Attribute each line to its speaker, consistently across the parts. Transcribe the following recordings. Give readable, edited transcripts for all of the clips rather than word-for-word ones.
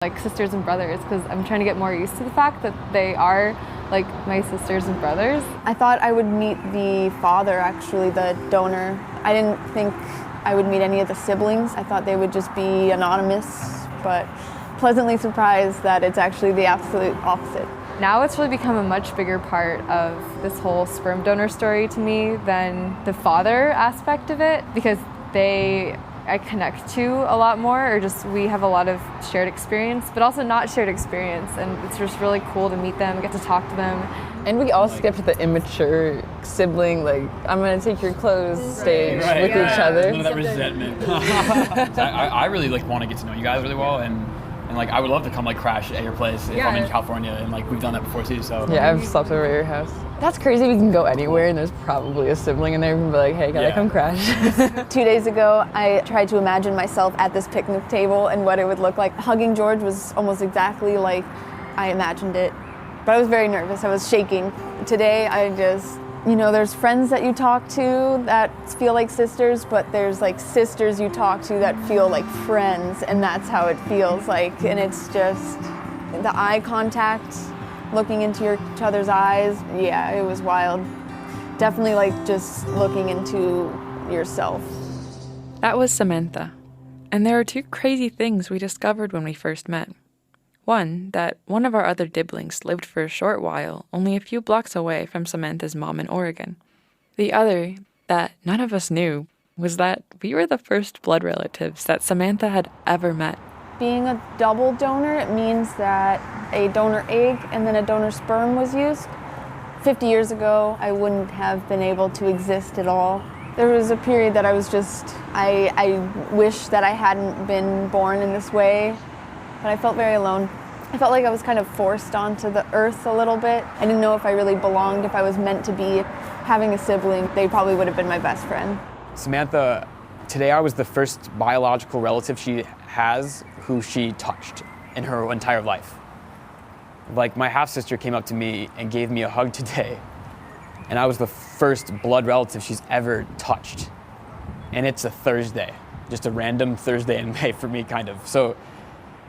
Speaker 1: like sisters and brothers, because I'm trying to get more used to the fact that they are like my sisters and brothers.
Speaker 2: I thought I would meet the father, actually, the donor. I didn't think I would meet any of the siblings. I thought they would just be anonymous, but pleasantly surprised that it's actually the absolute opposite.
Speaker 1: Now it's really become a much bigger part of this whole sperm donor story to me than the father aspect of it, because I connect to a lot more, or just we have a lot of shared experience, but also not shared experience, and it's just really cool to meet them, get to talk to them.
Speaker 3: And we all skipped the immature sibling, like, I'm gonna take your clothes stage with each other.
Speaker 4: None of that resentment. I really want to get to know you guys really well, and like I would love to come crash at your place if I'm in California, and we've done that before too. So
Speaker 3: yeah, I've slept over at your house. That's crazy. We can go anywhere and there's probably a sibling in there and be like, hey, can I come crash?
Speaker 2: 2 days ago, I tried to imagine myself at this picnic table and what it would look like. Hugging George was almost exactly like I imagined it, but I was very nervous. I was shaking. Today, I just, there's friends that you talk to that feel like sisters, but there's sisters you talk to that feel like friends, and that's how it feels like. And it's just the eye contact, looking into each other's eyes. Yeah, it was wild. Definitely just looking into yourself.
Speaker 5: That was Samantha. And there are two crazy things we discovered when we first met. One, that one of our other Dibblings lived for a short while only a few blocks away from Samantha's mom in Oregon. The other, that none of us knew, was that we were the first blood relatives that Samantha had ever met.
Speaker 2: Being a double donor, it means that a donor egg and then a donor sperm was used. 50 years ago, I wouldn't have been able to exist at all. There was a period that I was I wish that I hadn't been born in this way, but I felt very alone. I felt like I was kind of forced onto the earth a little bit. I didn't know if I really belonged, if I was meant to be. Having a sibling, they probably would have been my best friend.
Speaker 6: Samantha, today I was the first biological relative she has who she touched in her entire life. My half-sister came up to me and gave me a hug today, and I was the first blood relative she's ever touched. And it's a Thursday, just a random Thursday in May for me, kind of. So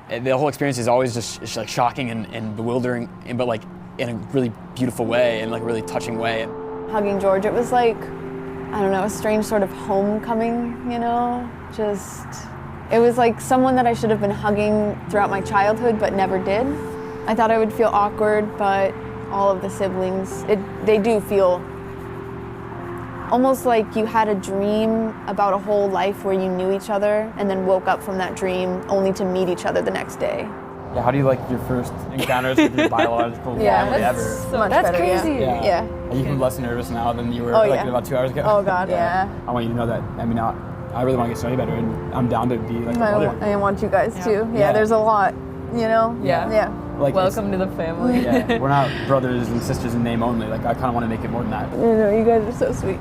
Speaker 6: the whole experience is always just shocking and bewildering, but in a really beautiful way and a really touching way.
Speaker 2: Hugging George, it was I don't know, a strange sort of homecoming, it was like someone that I should have been hugging throughout my childhood but never did. I thought I would feel awkward, but all of the siblings, they do feel almost like you had a dream about a whole life where you knew each other and then woke up from that dream only to meet each other the next day.
Speaker 4: Yeah, how do you like your first encounters with your biological family ever?
Speaker 2: So much
Speaker 1: That's
Speaker 2: better,
Speaker 1: crazy.
Speaker 2: Yeah.
Speaker 4: Are you less nervous now than you were about 2 hours ago?
Speaker 2: Oh God, yeah.
Speaker 4: I want you to know that. I really want to get to know you better, and I'm down to be a brother.
Speaker 2: I want you guys too. Yeah, there's a lot,
Speaker 3: Yeah. Welcome to the family.
Speaker 4: Yeah, we're not brothers and sisters in name only. I kind of want to make it more than that.
Speaker 2: You guys are so sweet.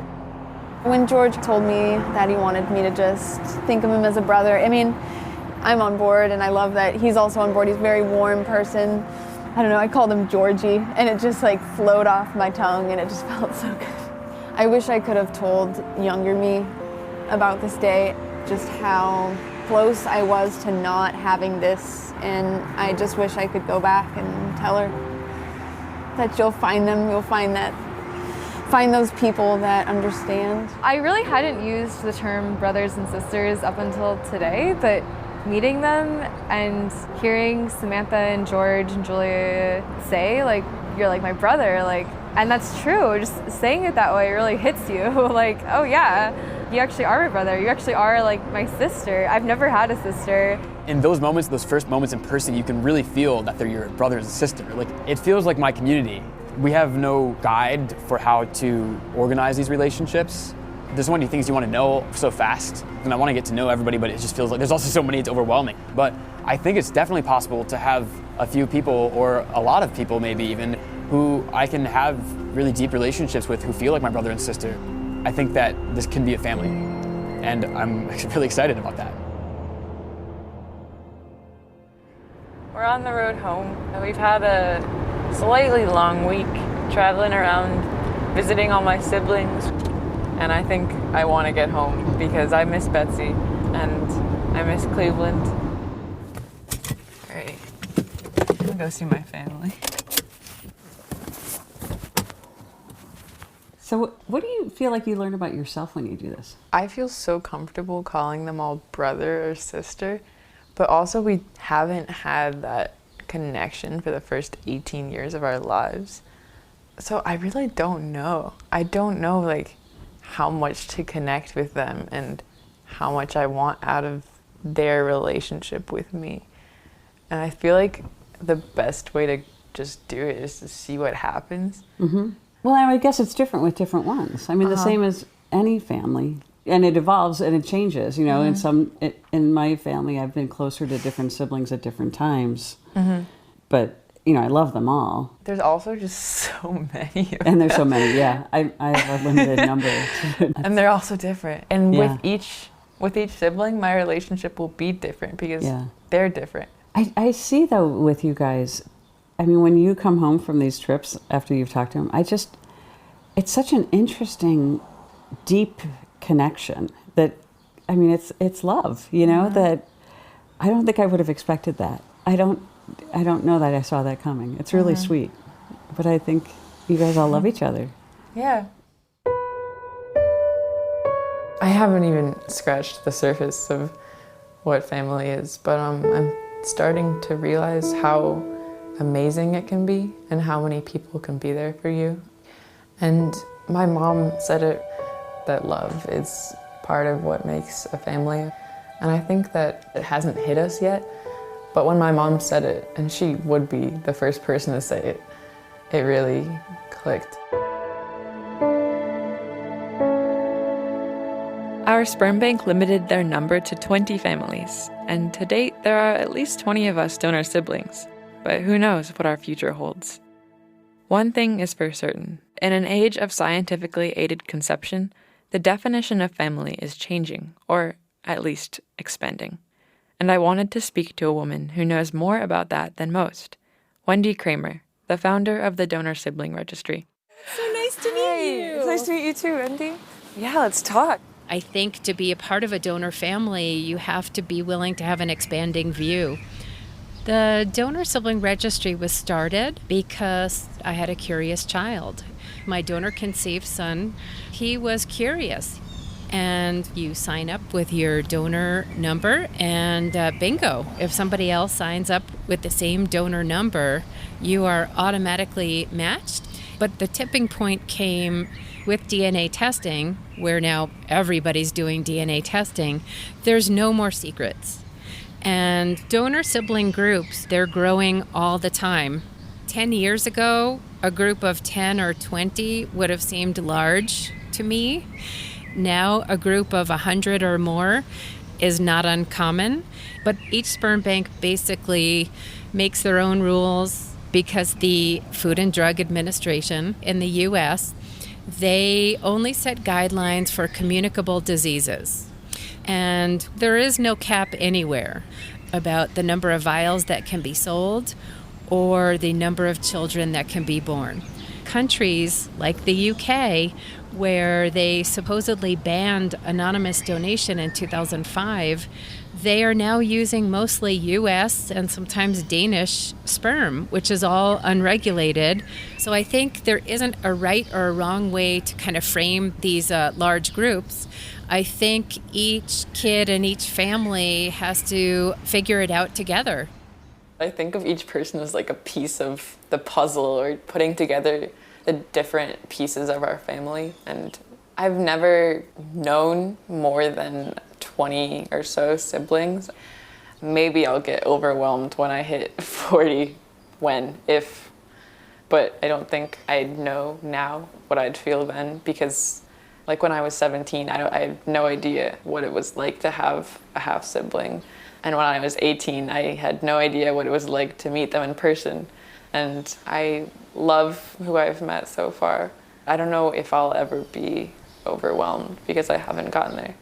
Speaker 2: When George told me that he wanted me to just think of him as a brother, I'm on board, and I love that he's also on board. He's a very warm person. I don't know, I called him Georgie, and it just flowed off my tongue, and it just felt so good. I wish I could have told younger me about this day, just how close I was to not having this, and I just wish I could go back and tell her that you'll find them, find those people that understand.
Speaker 1: I really hadn't used the term brothers and sisters up until today, but meeting them and hearing Samantha and George and Julia say, you're my brother, and that's true. Just saying it that way really hits you. Oh yeah, you actually are my brother. You actually are my sister. I've never had a sister.
Speaker 6: In those moments, those first moments in person, you can really feel that they're your brother and sister. It feels like my community. We have no guide for how to organize these relationships. There's so many things you want to know so fast, and I want to get to know everybody, but it just feels like there's also so many, it's overwhelming. But I think it's definitely possible to have a few people, or a lot of people maybe even, who I can have really deep relationships with, who feel like my brother and sister. I think that this can be a family, and I'm actually really excited about that.
Speaker 3: We're on the road home, and we've had a slightly long week traveling around, visiting all my siblings. And I think I want to get home because I miss Betsy and I miss Cleveland. All right. go see my family.
Speaker 7: So what do you feel like you learn about yourself when you do this?
Speaker 3: I feel so comfortable calling them all brother or sister, but also we haven't had that connection for the first 18 years of our lives. So I really don't know. I don't know like how much to connect with them and how much I want out of their relationship with me. And I feel like the best way to just do it is to see what happens.
Speaker 7: Mm-hmm. Well, I guess it's different with different ones. I mean, the same as any family, and it evolves and it changes. You know, in my family, I've been closer to different siblings at different times. Mm-hmm. But you know, I love them all.
Speaker 3: There's also just so many of
Speaker 7: and there's
Speaker 3: them.
Speaker 7: so many. Yeah, I have a limited number.
Speaker 3: And they're also different. And with each sibling, my relationship will be different because they're different.
Speaker 7: I see though with you guys. I mean, when you come home from these trips after you've talked to them, it's such an interesting, deep connection that, I mean, it's love, you know, that I don't think I would have expected that. I don't know that I saw that coming. It's really sweet, but I think you guys all love each other.
Speaker 3: Yeah. I haven't even scratched the surface of what family is, but I'm starting to realize how amazing it can be and how many people can be there for you. And my mom said it, that love is part of what makes a family. And I think that it hasn't hit us yet, but when my mom said it, and she would be the first person to say it, it really clicked.
Speaker 5: Our sperm bank limited their number to 20 families, and to date there are at least 20 of us donor siblings. But who knows what our future holds. One thing is for certain. In an age of scientifically aided conception, the definition of family is changing, or at least expanding. And I wanted to speak to a woman who knows more about that than most, Wendy Kramer, the founder of the Donor Sibling Registry.
Speaker 8: So nice to meet you.
Speaker 3: It's nice to meet you too, Wendy. Yeah, let's talk.
Speaker 8: I think to be a part of a donor family, you have to be willing to have an expanding view. The Donor Sibling Registry was started because I had a curious child. My donor-conceived son, he was curious. And you sign up with your donor number and bingo. If somebody else signs up with the same donor number, you are automatically matched. But the tipping point came with DNA testing, where now everybody's doing DNA testing. There's no more secrets. And donor sibling groups, they're growing all the time. 10 years ago, a group of 10 or 20 would have seemed large to me. Now, a group of 100 or more is not uncommon. But each sperm bank basically makes their own rules because the Food and Drug Administration in the U.S., they only set guidelines for communicable diseases. And there is no cap anywhere about the number of vials that can be sold or the number of children that can be born. Countries like the UK, where they supposedly banned anonymous donation in 2005, they are now using mostly US and sometimes Danish sperm, which is all unregulated. So I think there isn't a right or a wrong way to kind of frame these large groups. I think each kid and each family has to figure it out together.
Speaker 3: I think of each person as like a piece of the puzzle, or putting together the different pieces of our family. And I've never known more than 20 or so siblings. Maybe I'll get overwhelmed when I hit 40, if. But I don't think I'd know now what I'd feel then, because like when I was 17, I had no idea what it was like to have a half sibling. And when I was 18, I had no idea what it was like to meet them in person. And I love who I've met so far. I don't know if I'll ever be overwhelmed because I haven't gotten there.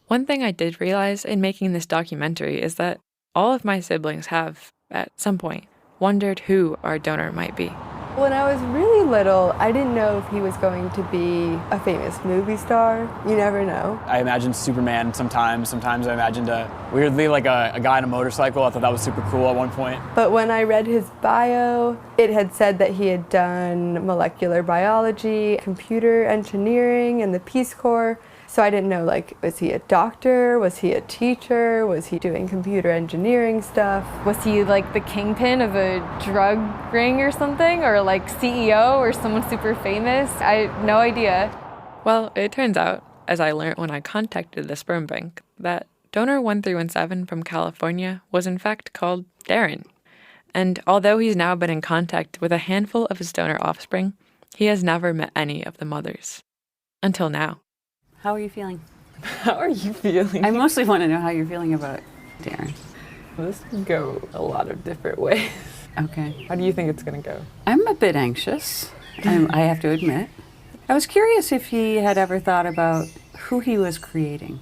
Speaker 5: One thing I did realize in making this documentary is that all of my siblings have, at some point, wondered who our donor might be.
Speaker 9: When I was really little, I didn't know if he was going to be a famous movie star. You never know.
Speaker 6: I imagined Superman sometimes. Sometimes I imagined weirdly like a guy on a motorcycle. I thought that was super cool at one point.
Speaker 9: But when I read his bio, it had said that he had done molecular biology, computer engineering, and the Peace Corps. So I didn't know, like, was he a doctor? Was he a teacher? Was he doing computer engineering stuff?
Speaker 1: Was he like the kingpin of a drug ring or something? Or like CEO or someone super famous? I had no idea.
Speaker 5: Well, it turns out, as I learned when I contacted the sperm bank, that donor 1317 from California was in fact called Darren. And although he's now been in contact with a handful of his donor offspring, he has never met any of the mothers. Until now.
Speaker 7: How are you feeling?
Speaker 3: How are you feeling?
Speaker 7: I mostly want to know how you're feeling about Darren.
Speaker 3: This can go a lot of different ways.
Speaker 7: Okay.
Speaker 3: How do you think it's going to go?
Speaker 7: I'm a bit anxious, I have to admit. I was curious if he had ever thought about who he was creating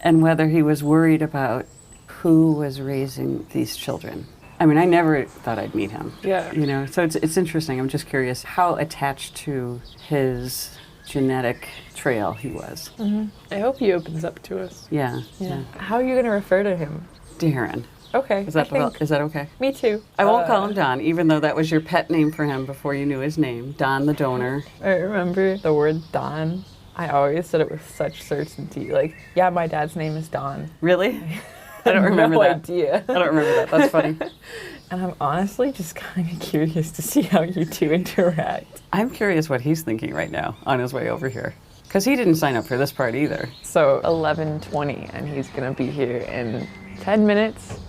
Speaker 7: and whether he was worried about who was raising these children. I mean, I never thought I'd meet him.
Speaker 3: Yeah.
Speaker 7: You know, so it's interesting. I'm just curious how attached to his genetic trail he was.
Speaker 3: Mm-hmm. I hope he opens up to us.
Speaker 7: Yeah.
Speaker 3: How are you going to refer to him?
Speaker 7: Darren.
Speaker 3: Okay.
Speaker 7: Is that okay?
Speaker 3: Me too.
Speaker 7: I won't call him Don, even though that was your pet name for him before you knew his name. Don the donor.
Speaker 3: I remember the word Don. I always said it with such certainty. Like, yeah, my dad's name is Don.
Speaker 7: Really? I don't remember
Speaker 3: no
Speaker 7: that.
Speaker 3: idea.
Speaker 7: I don't remember that. That's funny.
Speaker 3: And I'm honestly just kind of curious to see how you two interact.
Speaker 7: I'm curious what he's thinking right now on his way over here. Because he didn't sign up for this part either.
Speaker 3: So 11:20, and he's going to be here in 10 minutes.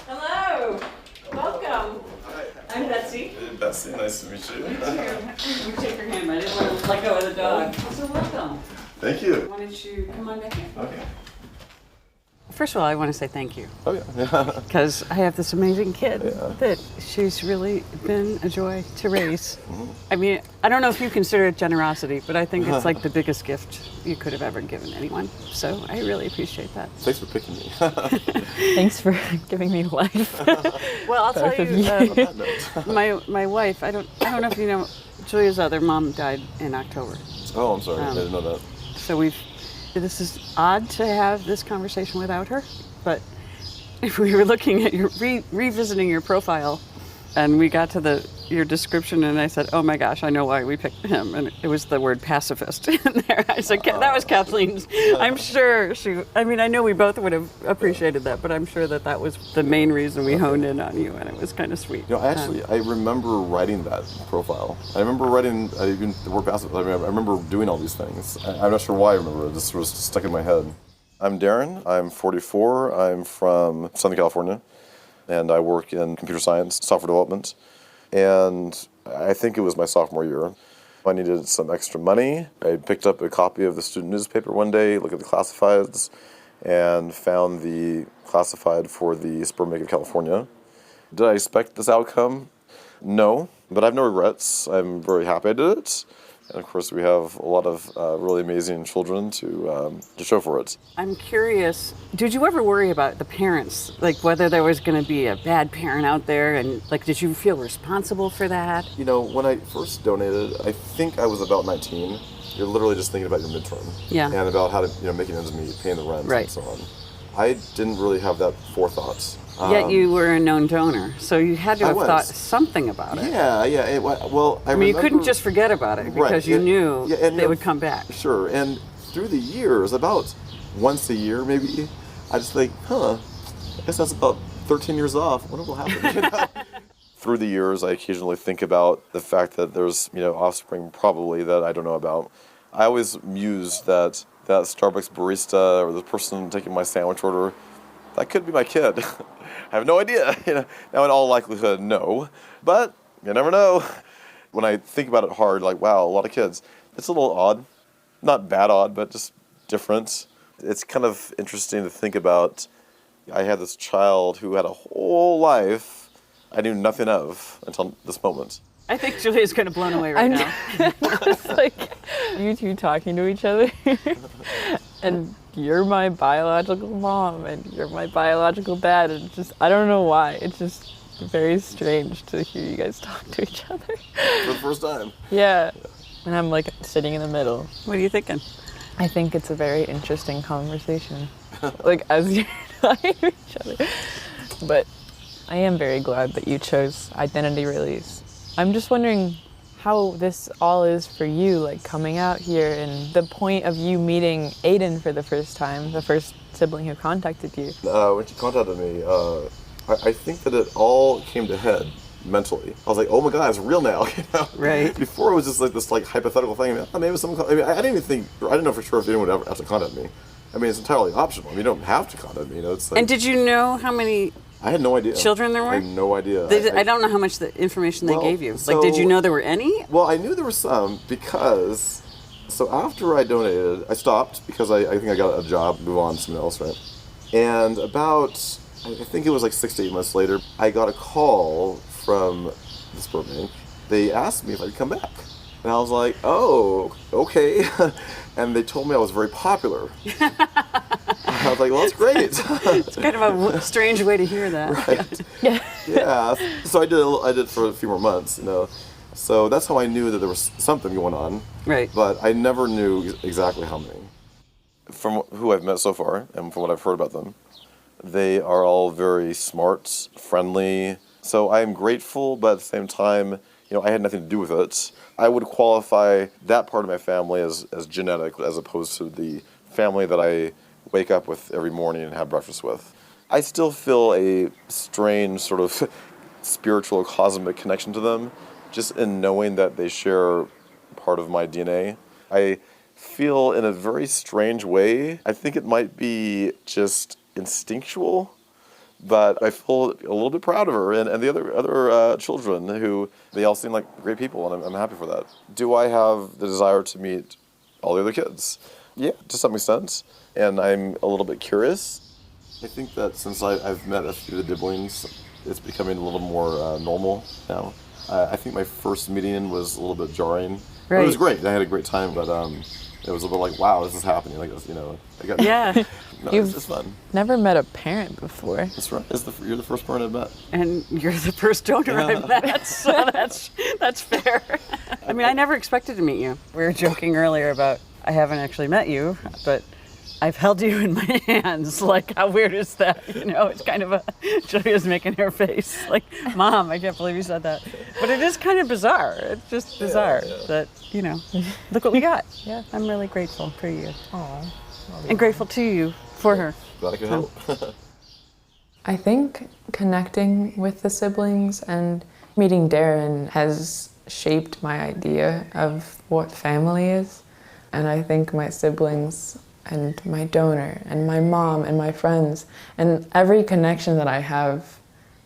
Speaker 7: Hello. Welcome.
Speaker 10: Hi.
Speaker 7: I'm Betsy.
Speaker 10: Hey, Betsy, nice to meet you.
Speaker 7: You take your hand. I didn't want to let go of the dog. So welcome.
Speaker 10: Thank you.
Speaker 7: Why don't you come on back here?
Speaker 10: Okay.
Speaker 7: First of all, I want to say thank you.
Speaker 10: Oh, yeah.
Speaker 7: Because I have this amazing kid that she's really been a joy to raise.
Speaker 10: Mm-hmm.
Speaker 7: I mean, I don't know if you consider it generosity, but I think it's like the biggest gift you could have ever given anyone. So I really appreciate that.
Speaker 10: Thanks for picking me.
Speaker 3: Thanks for giving me life.
Speaker 7: Well, I'll tell you, my wife, I don't know if you know, Julia's other mom died in October.
Speaker 10: Oh, I'm sorry. I didn't know that.
Speaker 7: So this is odd to have this conversation without her, but if we were looking at your revisiting your profile, and we got to your description, and I said, "Oh my gosh, I know why we picked him," and it was the word pacifist in there. I said, "That was Kathleen's." I'm sure I mean, I know we both would have appreciated that, but I'm sure that was the main reason we honed in on you, and it was kind of sweet.
Speaker 10: You know, I remember writing that profile. I remember writing even the word pacifist. I remember doing all these things. I'm not sure why I remember it. It just was stuck in my head. I'm Darren. I'm 44. I'm from Southern California, and I work in computer science, software development. And I think it was my sophomore year. I needed some extra money. I picked up a copy of the student newspaper one day, looked at the classifieds, and found the classified for the Sperm Bank of California. Did I expect this outcome? No, but I have no regrets. I'm very happy I did it. And of course, we have a lot of really amazing children to show for it.
Speaker 7: I'm curious, did you ever worry about the parents, like whether there was going to be a bad parent out there, and like, did you feel responsible for that?
Speaker 10: You know, when I first donated, I think I was about 19. You're literally just thinking about your midterm.
Speaker 7: Yeah.
Speaker 10: And about how to, making ends meet, paying the rent,
Speaker 7: right.
Speaker 10: and so on. I didn't really have that forethought.
Speaker 7: Yet you were a known donor, so you had to have thought something about it.
Speaker 10: Yeah. I
Speaker 7: mean, you couldn't just forget about it because you knew they would come back.
Speaker 10: Sure, and through the years, about once a year maybe, I just think, I guess that's about 13 years off. What will happen? Through the years, I occasionally think about the fact that there's, offspring probably that I don't know about. I always muse that Starbucks barista or the person taking my sandwich order, that could be my kid. I have no idea. Now in all likelihood, no. But you never know. When I think about it hard, like, wow, a lot of kids. It's a little odd. Not bad odd, but just different. It's kind of interesting to think about. I had this child who had a whole life I knew nothing of until this moment.
Speaker 7: I think Julia's kind of blown away right now.
Speaker 3: It's like you two talking to each other. And you're my biological mom and you're my biological dad. And it's just, I don't know why. It's just very strange to hear you guys talk to each other.
Speaker 10: For the first time.
Speaker 3: Yeah. And I'm like sitting in the middle.
Speaker 7: What are you thinking?
Speaker 3: I think it's a very interesting conversation. Like as you're talking to each other. But I am very glad that you chose identity release. I'm just wondering how this all is for you, like coming out here and the point of you meeting Aiden for the first time, the first sibling who contacted you.
Speaker 10: When she contacted me, I think that it all came to head mentally. I was like, oh my God, it's real now. You know?
Speaker 7: Right.
Speaker 10: Before it was just like this like hypothetical thing. Maybe someone. I didn't even think. I didn't know for sure if anyone would ever have to contact me. I mean, it's entirely optional. I mean, you don't have to contact me. You know, it's like.
Speaker 7: And did you know how many?
Speaker 10: I had no idea.
Speaker 7: Children there were?
Speaker 10: I had no idea.
Speaker 7: I don't know how much the information they gave you. Like, did you know there were any?
Speaker 10: Well, I knew there were some because. So after I donated, I stopped because I think I got a job, move on to something else, right? And about, I think it was like 6 to 8 months later, I got a call from the sperm bank. They asked me if I'd come back. And I was like, oh, okay. And they told me I was very popular. I was like, well, that's great.
Speaker 7: It's kind of a strange way to hear that.
Speaker 10: Right. Yeah. So I did for a few more months, you know. So that's how I knew that there was something going on.
Speaker 7: Right.
Speaker 10: But I never knew exactly how many. From who I've met so far, and from what I've heard about them, they are all very smart, friendly. So I am grateful, but at the same time, you know, I had nothing to do with it. I would qualify that part of my family as genetic, as opposed to the family that I wake up with every morning and have breakfast with. I still feel a strange sort of spiritual cosmic connection to them, just in knowing that they share part of my DNA. I feel in a very strange way. I think it might be just instinctual, but I feel a little bit proud of her and the other children who, they all seem like great people, and I'm happy for that. Do I have the desire to meet all the other kids? Yeah, to some extent, and I'm a little bit curious. I think that since I've met a few of the Dibblings, it's becoming a little more normal now. I think my first meeting was a little bit jarring. Right. It was great. I had a great time, but it was a little like, wow, this is happening. Like, you know,
Speaker 7: yeah.
Speaker 10: No, it's just fun.
Speaker 3: Never met a parent before.
Speaker 10: That's right. You're the first parent I've met.
Speaker 7: And you're the first donor I've met, so that's fair. I mean, I never expected to meet you. We were joking earlier about I haven't actually met you, but I've held you in my hands. Like, how weird is that? You know, it's kind of Julia's making her face. Like, Mom, I can't believe you said that. But it is kind of bizarre. It's just bizarre that, you know, look what we got.
Speaker 3: Yeah.
Speaker 7: I'm really grateful for you.
Speaker 3: Aww.
Speaker 7: And grateful to you for her.
Speaker 10: Glad I could help.
Speaker 5: I think connecting with the siblings and meeting Darren has shaped my idea of what family is. And I think my siblings and my donor and my mom and my friends and every connection that I have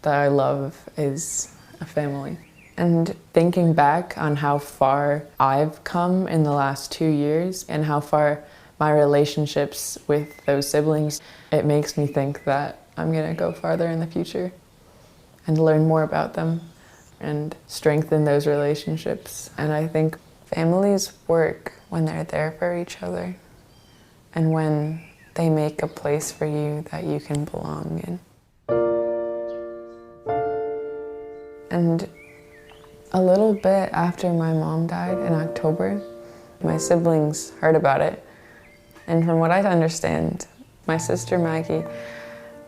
Speaker 5: that I love is a family. And thinking back on how far I've come in the last 2 years and how far my relationships with those siblings, it makes me think that I'm gonna go farther in the future and learn more about them and strengthen those relationships. And I think families work when they're there for each other and when they make a place for you that you can belong in. And a little bit after my mom died in October, my siblings heard about it. And from what I understand, my sister Maggie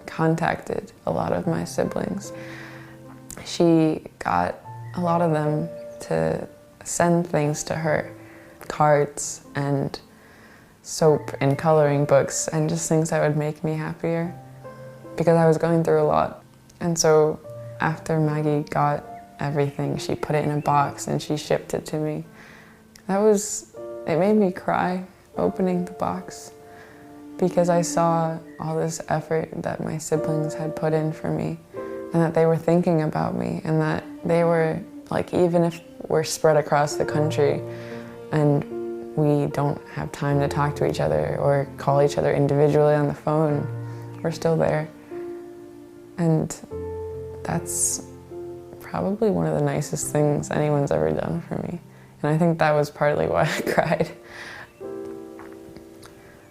Speaker 5: contacted a lot of my siblings. She got a lot of them to send things to her, cards and soap and coloring books and just things that would make me happier because I was going through a lot. And so after Maggie got everything, she put it in a box and she shipped it to me. It made me cry opening the box because I saw all this effort that my siblings had put in for me and that they were thinking about me and that they were, like, even if we're spread across the country and we don't have time to talk to each other or call each other individually on the phone, we're still there. And that's probably one of the nicest things anyone's ever done for me. And I think that was partly why I cried.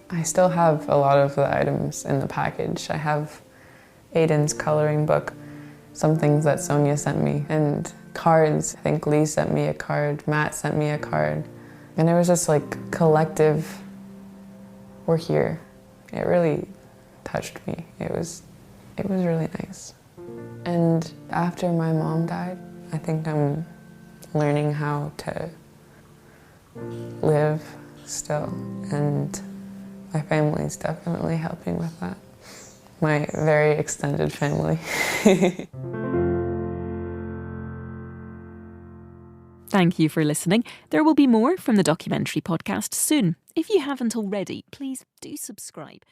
Speaker 5: I still have a lot of the items in the package. I have Aiden's coloring book
Speaker 3: some things that Sonia sent me, and cards. I think Lee sent me a card, Matt sent me a card. And it was just like collective, we're here. It really touched me. It was really nice. And after my mom died, I think I'm learning how to live still, and my family's definitely helping with that. My very extended family.
Speaker 11: Thank you for listening. There will be more from the documentary podcast soon. If you haven't already, please do subscribe.